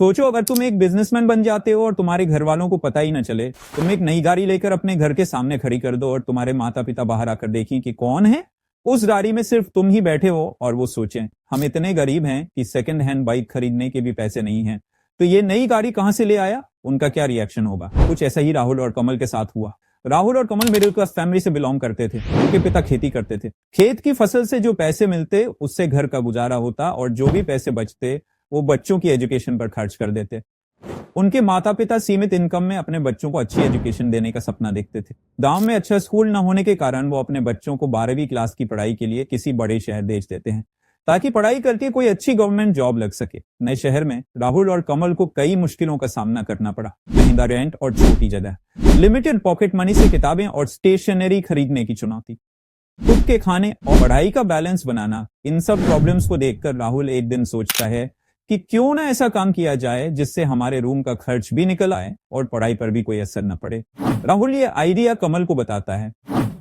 सोचो अगर तुम एक बिजनेसमैन बन जाते हो और तुम्हारे घर वालों को पता ही ना चले, तुम एक नई गाड़ी लेकर अपने घर के सामने खड़ी कर दो और तुम्हारे माता पिता बाहर आकर देखें कि कौन है, उस गाड़ी में सिर्फ तुम ही बैठे हो और वो सोचें हम इतने गरीब हैं कि सेकंड हैंड बाइक खरीदने के भी पैसे नहीं हैं, तो ये नई गाड़ी कहां से ले आया, उनका क्या रिएक्शन होगा। कुछ ऐसा ही राहुल और कमल के साथ हुआ। राहुल और कमल मिडिल क्लास फैमिली से बिलोंग करते थे। उनके पिता खेती करते थे। खेत की फसल से जो पैसे मिलते उससे घर का गुजारा होता और जो भी पैसे बचते वो बच्चों की एजुकेशन पर खर्च कर देते। उनके माता पिता सीमित इनकम में अपने बच्चों को अच्छी एजुकेशन देने का सपना देखते थे। गांव में अच्छा स्कूल न होने के कारण वो अपने बच्चों को 12वीं क्लास की पढ़ाई के लिए किसी बड़े शहर भेज देते हैं ताकि पढ़ाई करके कोई अच्छी गवर्नमेंट जॉब लग सके। नए शहर में राहुल और कमल को कई मुश्किलों का सामना करना पड़ा। महंगा रेंट और छोटी जगह, लिमिटेड पॉकेट मनी से किताबें और स्टेशनरी खरीदने की चुनौती, खुद के खाने और पढ़ाई का बैलेंस बनाना, इन सब प्रॉब्लम्स को देखकर राहुल एक दिन सोचता है कि क्यों ना ऐसा काम किया जाए जिससे हमारे रूम का खर्च भी निकल आए और पढ़ाई पर भी कोई असर न पड़े। राहुल ये आइडिया कमल को बताता है।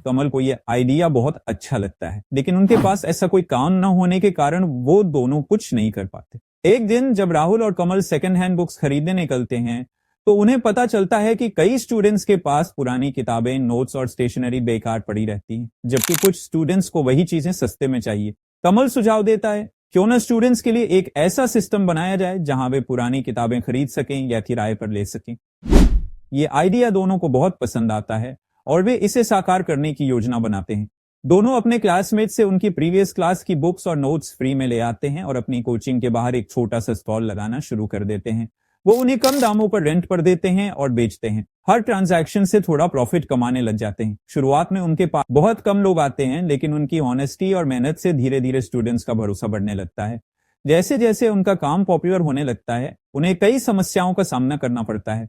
कमल को ये आइडिया बहुत अच्छा लगता है, लेकिन उनके पास ऐसा कोई काम न होने के कारण वो दोनों कुछ नहीं कर पाते। एक दिन जब राहुल और कमल सेकंड हैंड बुक्स खरीदने निकलते हैं तो उन्हें पता चलता है कि कई स्टूडेंट्स के पास पुरानी किताबें, नोट्स और स्टेशनरी बेकार पड़ी रहती हैं, जबकि कुछ स्टूडेंट्स को वही चीजें सस्ते में चाहिए। कमल सुझाव देता है क्यों ना स्टूडेंट्स के लिए एक ऐसा सिस्टम बनाया जाए जहां वे पुरानी किताबें खरीद सकें या किराए पर ले सकें। ये आइडिया दोनों को बहुत पसंद आता है और वे इसे साकार करने की योजना बनाते हैं। दोनों अपने क्लासमेट से उनकी प्रीवियस क्लास की बुक्स और नोट्स फ्री में ले आते हैं और अपनी कोचिंग के बाहर एक छोटा सा स्टॉल लगाना शुरू कर देते हैं। वो उन्हें कम दामों पर रेंट पर देते हैं और बेचते हैं। हर ट्रांजैक्शन से थोड़ा प्रॉफिट कमाने लग जाते हैं। शुरुआत में उनके पास बहुत कम लोग आते हैं, लेकिन उनकी ऑनेस्टी और मेहनत से धीरे धीरे स्टूडेंट्स का भरोसा बढ़ने लगता है। जैसे जैसे उनका काम पॉपुलर होने लगता है, उन्हें कई समस्याओं का सामना करना पड़ता है।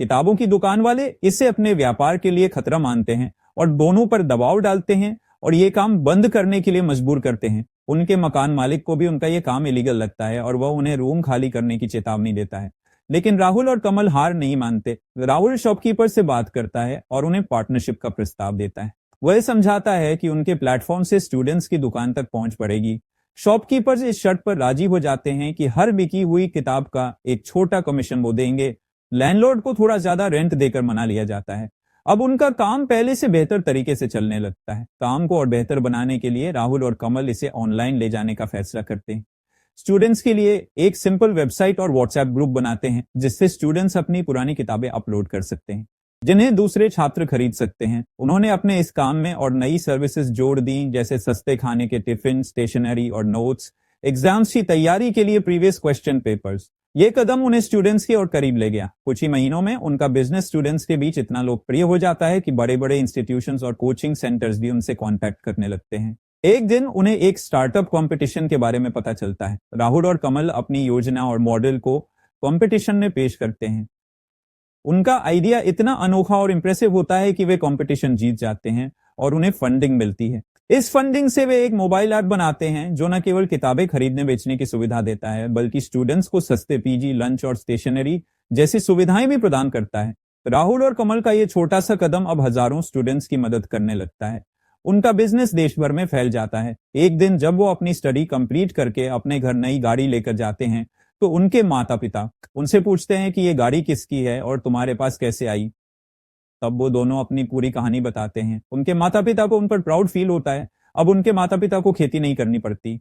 किताबों की दुकान वाले इसे अपने व्यापार के लिए खतरा मानते हैं और दोनों पर दबाव डालते हैं और ये काम बंद करने के लिए मजबूर करते हैं। उनके मकान मालिक को भी उनका ये काम इलीगल लगता है और वह उन्हें रूम खाली करने की चेतावनी देता है। लेकिन राहुल और कमल हार नहीं मानते। राहुल शॉपकीपर से बात करता है और उन्हें पार्टनरशिप का प्रस्ताव देता है। वह समझाता है कि उनके प्लेटफॉर्म से स्टूडेंट्स की दुकान तक पहुंच पड़ेगी। शॉपकीपर्स इस शर्त पर राजी हो जाते हैं कि हर बिकी हुई किताब का एक छोटा कमीशन वो देंगे। लैंडलॉर्ड को थोड़ा ज्यादा रेंट देकर मना लिया जाता है। अब उनका काम पहले से बेहतर तरीके से चलने लगता है। काम को और बेहतर बनाने के लिए राहुल और कमल इसे ऑनलाइन ले जाने का फैसला करते हैं। स्टूडेंट्स के लिए एक सिंपल वेबसाइट और व्हाट्सएप ग्रुप बनाते हैं जिससे स्टूडेंट्स अपनी पुरानी किताबें अपलोड कर सकते हैं, जिन्हें दूसरे छात्र खरीद सकते हैं। उन्होंने अपने इस काम में और नई सर्विसेज जोड़ दी, जैसे सस्ते खाने के टिफिन, स्टेशनरी और नोट्स, एग्जाम्स की तैयारी के लिए प्रीवियस क्वेश्चन पेपर्स। ये कदम उन्हें स्टूडेंट्स के और करीब ले गया। कुछ ही महीनों में उनका बिजनेस स्टूडेंट्स के बीच इतना लोकप्रिय हो जाता है कि बड़े बड़े इंस्टीट्यूशंस और कोचिंग सेंटर्स भी उनसे कॉन्टैक्ट करने लगते हैं। एक दिन उन्हें एक स्टार्टअप कंपटीशन के बारे में पता चलता है। राहुल और कमल अपनी योजना और मॉडल को कंपटीशन में पेश करते हैं। उनका आइडिया इतना अनोखा और इंप्रेसिव होता है कि वे कंपटीशन जीत जाते हैं और उन्हें फंडिंग मिलती है। इस फंडिंग से वे एक मोबाइल ऐप बनाते हैं जो न केवल किताबें खरीदने बेचने की सुविधा देता है, बल्कि स्टूडेंट्स को सस्ते पीजी, लंच और स्टेशनरी जैसी सुविधाएं भी प्रदान करता है। राहुल और कमल का ये छोटा सा कदम अब हजारों स्टूडेंट्स की मदद करने लगता है। उनका बिजनेस देश भर में फैल जाता है। एक दिन जब वो अपनी स्टडी कंप्लीट करके अपने घर नई गाड़ी लेकर जाते हैं तो उनके माता पिता उनसे पूछते हैं कि ये गाड़ी किसकी है और तुम्हारे पास कैसे आई। तब वो दोनों अपनी पूरी कहानी बताते हैं। उनके माता पिता को उन पर प्राउड फील होता है। अब उनके माता पिता को खेती नहीं करनी पड़ती।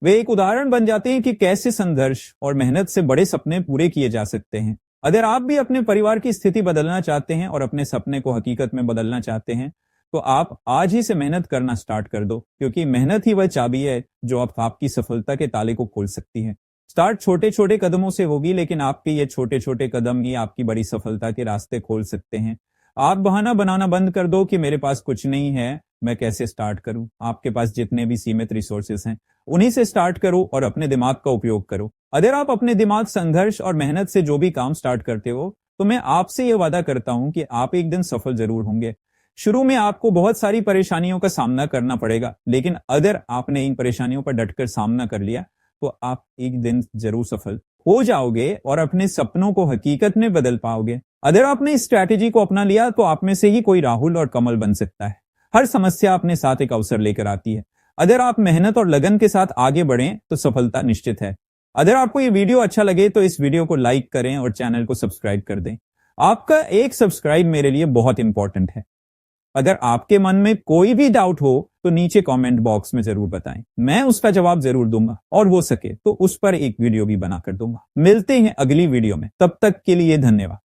वे एक उदाहरण बन जाते हैं कि कैसे संघर्ष और मेहनत से बड़े सपने पूरे किए जा सकते हैं। अगर आप भी अपने परिवार की स्थिति बदलना चाहते हैं और अपने सपने को हकीकत में बदलना चाहते हैं तो आप आज ही से मेहनत करना स्टार्ट कर दो, क्योंकि मेहनत ही वह चाबी है जो अब आपकी सफलता के ताले को खोल सकती है। स्टार्ट छोटे छोटे कदमों से होगी, लेकिन आपके ये छोटे छोटे कदम ही आपकी बड़ी सफलता के रास्ते खोल सकते हैं। आप बहाना बनाना बंद कर दो कि मेरे पास कुछ नहीं है, मैं कैसे स्टार्ट करूं। आपके पास जितने भी सीमित रिसोर्सेस हैं उन्हीं से स्टार्ट करो और अपने दिमाग का उपयोग करो। अगर आप अपने दिमाग, संघर्ष और मेहनत से जो भी काम स्टार्ट करते हो तो मैं आपसे यह वादा करता हूं कि आप एक दिन सफल जरूर होंगे। शुरू में आपको बहुत सारी परेशानियों का सामना करना पड़ेगा, लेकिन अगर आपने इन परेशानियों पर डटकर सामना कर लिया तो आप एक दिन जरूर सफल हो जाओगे और अपने सपनों को हकीकत में बदल पाओगे। अगर आपने इस स्ट्रैटेजी को अपना लिया तो आप में से ही कोई राहुल और कमल बन सकता है। हर समस्या अपने साथ एक अवसर लेकर आती है। अगर आप मेहनत और लगन के साथ आगे बढ़ें तो सफलता निश्चित है। अगर आपको ये वीडियो अच्छा लगे तो इस वीडियो को लाइक करें और चैनल को सब्सक्राइब कर दें। आपका एक सब्सक्राइब मेरे लिए बहुत इंपॉर्टेंट है। अगर आपके मन में कोई भी डाउट हो तो नीचे कमेंट बॉक्स में जरूर बताएं, मैं उसका जवाब जरूर दूंगा और हो सके तो उस पर एक वीडियो भी बनाकर दूंगा। मिलते हैं अगली वीडियो में, तब तक के लिए धन्यवाद।